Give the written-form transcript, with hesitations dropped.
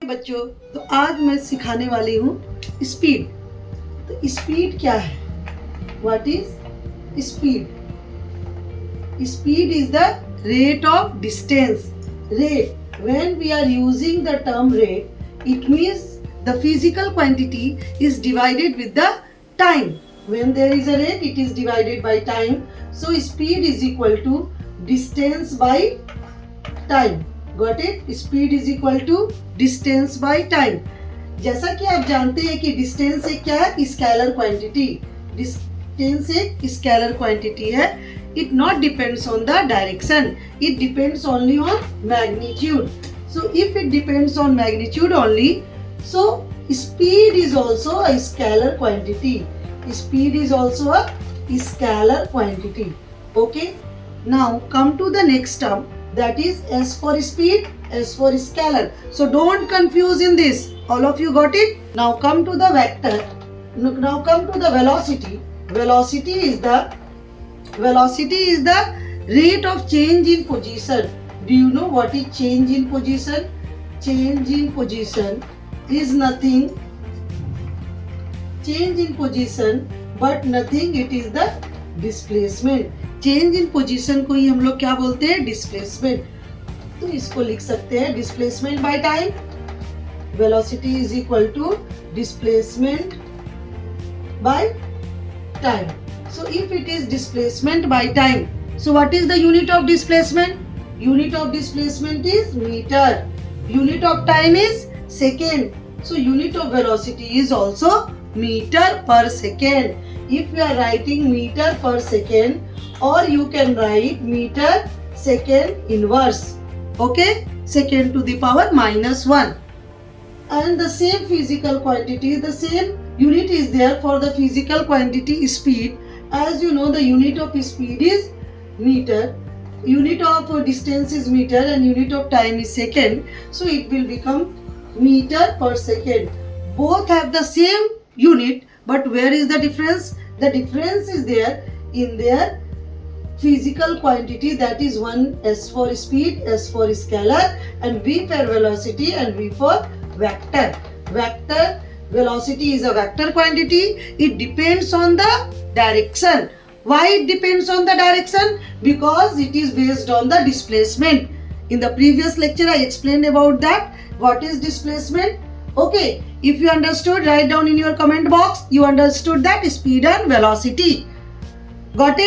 बच्चों, तो आज मैं सिखाने वाली हूँ स्पीड। तो स्पीड क्या है? What is speed? Speed is the rate of distance. Rate. When we are using the term rate, it means the physical quantity is divided with the time. When there is a rate, it is divided by time. So speed is equal to distance by time. Got it? Speed is equal to distance by time. जैसा कि आप जानते हैं कि distance एक क्या है? Scalar quantity. Distance एक स्केलर क्वांटिटी है। It not depends on the direction. It depends only on magnitude. So if it depends on magnitude only, so speed is also a scalar quantity. Speed is also a scalar quantity. Okay. Now come to the next term, that is S for speed, S for scalar. So don't confuse in this. All of you got it? Now come to the vector. Now come to the velocity. Velocity is the rate of change in position. Do you know what is change in position? Change in position is nothing. Change in position but nothing. It is the displacement. Change in position को ही हम लोग क्या बोलते हैं? Displacement. तो इसको लिख सकते हैं displacement by time. Velocity is equal to displacement by time. So if it is displacement by time, so what is the unit of displacement? Unit of displacement is meter. Unit of time is second. So unit of velocity is also meter per second. If you are writing meter per second, or you can write meter second inverse. Okay? Second to the power minus 1. And the same physical quantity, the same unit is there for the physical quantity speed. As you know, the unit of speed is meter, unit of distance is meter, and unit of time is second. So it will become meter per second. Both have the same unit, but where is the difference? The difference is there in their physical quantity, that is one S for speed, S for scalar, and V for velocity and V for vector. Vector velocity is a vector quantity. It depends on the direction. Why it depends on the direction? Because it is based on the displacement. In the previous lecture I explained about that. What is displacement? Okay, if you understood, write down in your comment box. You understood that speed and velocity. Got it?